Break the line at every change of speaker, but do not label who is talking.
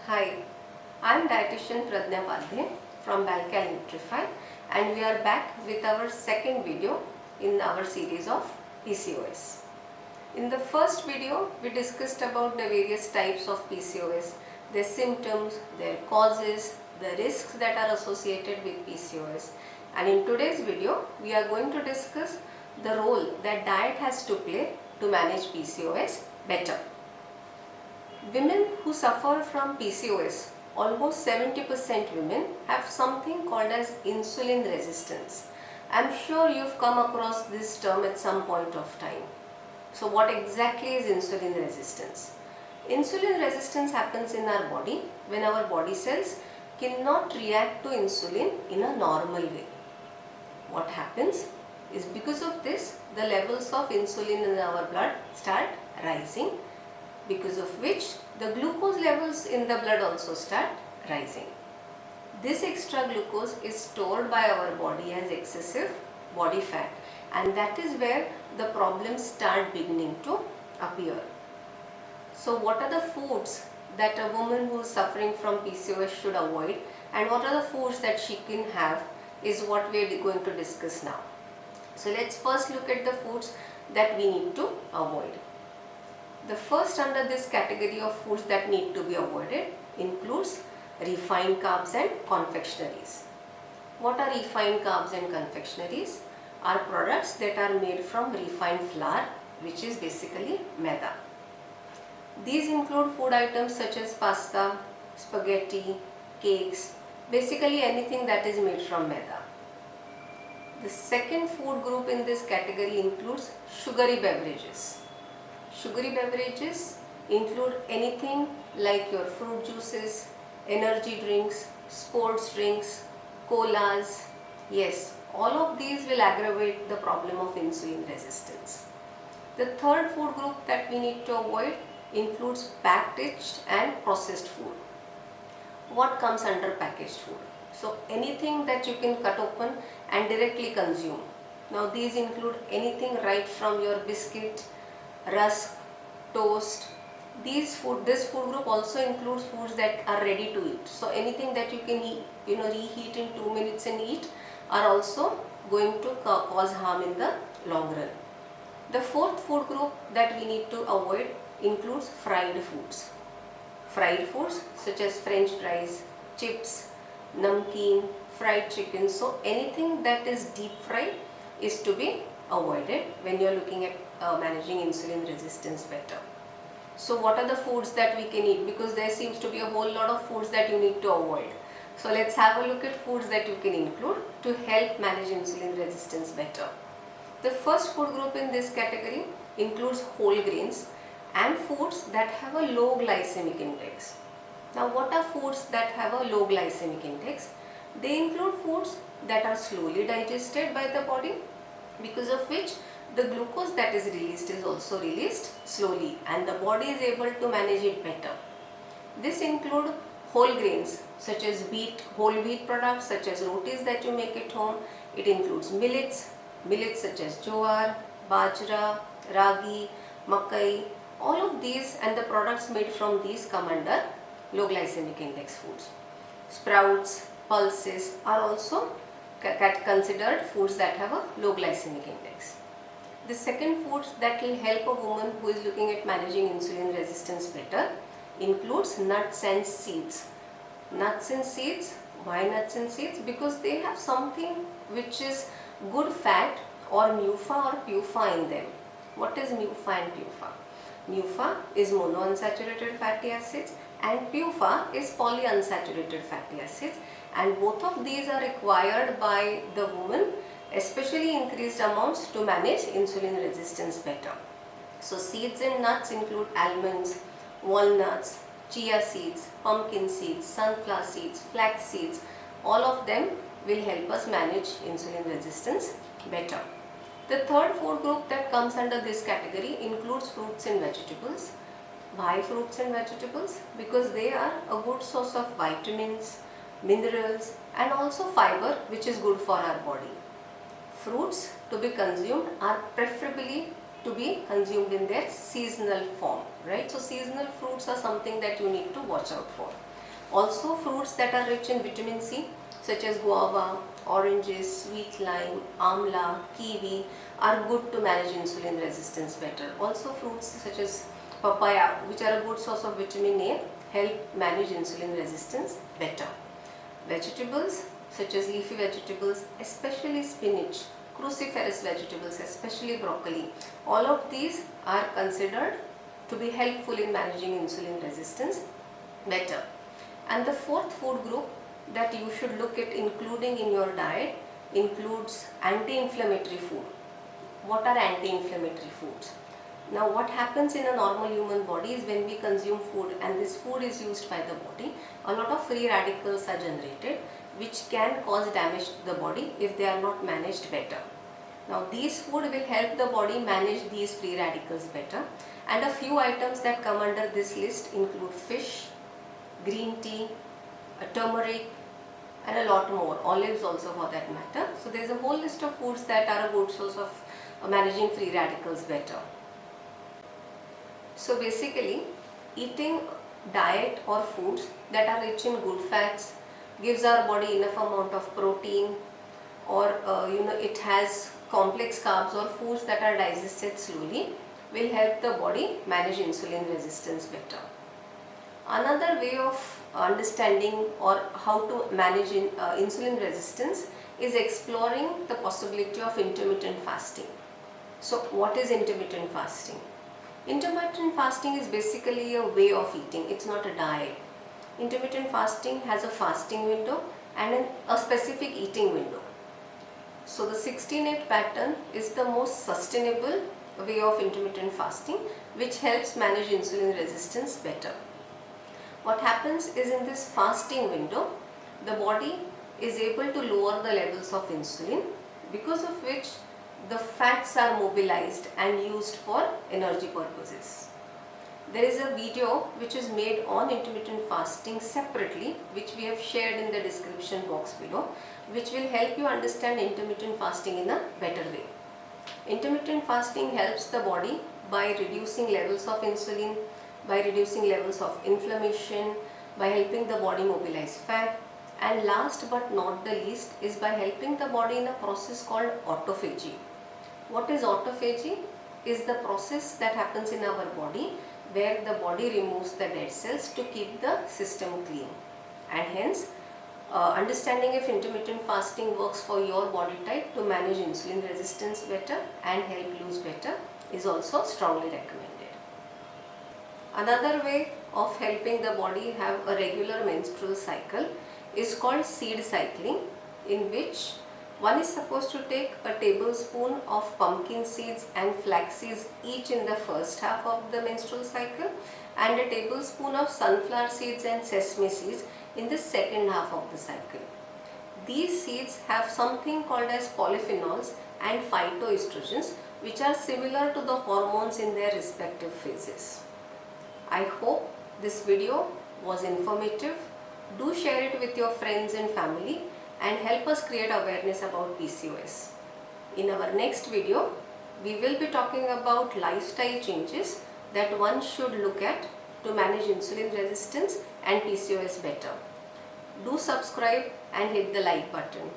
Hi, I am dietitian Pradnya Padhe from Balcal Nutrify, and we are back with our second video in our series of PCOS. In the first video, we discussed about the various types of PCOS, their symptoms, their causes, the risks that are associated with PCOS. And in today's video, we are going to discuss the role that diet has to play to manage PCOS better. Women who suffer from PCOS, almost 70% women have something called as insulin resistance. I'm sure you've come across this term at some point of time. So what exactly is insulin resistance? Insulin resistance happens in our body when our body cells cannot react to insulin in a normal way. What happens is because of this, the levels of insulin in our blood start rising, because of which the glucose levels in the blood also start rising. This extra glucose is stored by our body as excessive body fat, and that is where the problems start beginning to appear. So what are the foods that a woman who is suffering from PCOS should avoid, and what are the foods that she can have is what we are going to discuss now. So let's first look at the foods that we need to avoid. The first under this category of foods that need to be avoided includes refined carbs and confectionaries. What are refined carbs and confectionaries? Are products that are made from refined flour, which is basically maida. These include food items such as pasta, spaghetti, cakes, basically anything that is made from maida. The second food group in this category includes sugary beverages. Sugary beverages include anything like your fruit juices, energy drinks, sports drinks, colas. Yes, all of these will aggravate the problem of insulin resistance. The third food group that we need to avoid includes packaged and processed food. What comes under packaged food? So anything that you can cut open and directly consume. Now these include anything right from your biscuit, rusk, toast. This food group also includes foods that are ready to eat. So anything that you can eat, reheat in 2 minutes and eat are also going to cause harm in the long run. The fourth food group that we need to avoid includes fried foods. Fried foods such as french fries, chips, namkeen, fried chicken. So anything that is deep fried is to be avoided when you are looking at managing insulin resistance better. So what are the foods that we can eat? Because there seems to be a whole lot of foods that you need to avoid. So let's have a look at foods that you can include to help manage insulin resistance better. The first food group in this category includes whole grains and foods that have a low glycemic index. Now what are foods that have a low glycemic index? They include foods that are slowly digested by the body, because of which the glucose that is released is also released slowly and the body is able to manage it better. This include whole grains such as whole wheat products such as rotis that you make at home. It includes millets such as jowar, bajra, ragi, makai. All of these and the products made from these come under low glycemic index foods. Sprouts, pulses are also considered foods that have a low glycemic index. The second foods that will help a woman who is looking at managing insulin resistance better includes nuts and seeds. Nuts and seeds. Why nuts and seeds? Because they have something which is good fat or MUFA or PUFA in them. What is MUFA and PUFA? MUFA is monounsaturated fatty acids and PUFA is polyunsaturated fatty acids, and both of these are required by the woman, especially increased amounts, to manage insulin resistance better. So seeds and nuts include almonds, walnuts, chia seeds, pumpkin seeds, sunflower seeds, flax seeds. All of them will help us manage insulin resistance better. The third food group that comes under this category includes fruits and vegetables. Why fruits and vegetables? Because they are a good source of vitamins, minerals and also fiber, which is good for our body. Fruits to be consumed are preferably to be consumed in their seasonal form, right? So seasonal fruits are something that you need to watch out for. Also fruits that are rich in vitamin C such as guava, oranges, sweet lime, amla, kiwi are good to manage insulin resistance better. Also fruits such as papaya, which are a good source of vitamin A, help manage insulin resistance better. Vegetables such as leafy vegetables, especially spinach, cruciferous vegetables, especially broccoli, all of these are considered to be helpful in managing insulin resistance better. And the fourth food group that you should look at including in your diet includes anti-inflammatory food. What are anti-inflammatory foods? Now what happens in a normal human body is when we consume food and this food is used by the body, a lot of free radicals are generated which can cause damage to the body if they are not managed better. Now these food will help the body manage these free radicals better, and a few items that come under this list include fish, green tea, turmeric and a lot more, olives also for that matter. So there is a whole list of foods that are a good source of managing free radicals better. So basically eating diet or foods that are rich in good fats gives our body enough amount of protein, or it has complex carbs or foods that are digested slowly will help the body manage insulin resistance better. Another way of understanding or how to manage insulin resistance is exploring the possibility of intermittent fasting. So what is intermittent fasting? Intermittent fasting is basically a way of eating, it's not a diet. Intermittent fasting has a fasting window and a specific eating window. So the 16-8 pattern is the most sustainable way of intermittent fasting which helps manage insulin resistance better. What happens is in this fasting window, the body is able to lower the levels of insulin, because of which the fats are mobilized and used for energy purposes. There is a video which is made on intermittent fasting separately, which we have shared in the description box below, which will help you understand intermittent fasting in a better way. Intermittent fasting helps the body by reducing levels of insulin, by reducing levels of inflammation, by helping the body mobilize fat, and last but not the least is by helping the body in a process called autophagy. What is autophagy? Is the process that happens in our body where the body removes the dead cells to keep the system clean, and hence understanding if intermittent fasting works for your body type to manage insulin resistance better and help lose better is also strongly recommended. Another way of helping the body have a regular menstrual cycle is called seed cycling, in which one is supposed to take a tablespoon of pumpkin seeds and flax seeds each in the first half of the menstrual cycle, and a tablespoon of sunflower seeds and sesame seeds in the second half of the cycle. These seeds have something called as polyphenols and phytoestrogens, which are similar to the hormones in their respective phases. I hope this video was informative. Do share it with your friends and family and help us create awareness about PCOS. In our next video, we will be talking about lifestyle changes that one should look at to manage insulin resistance and PCOS better. Do subscribe and hit the like button.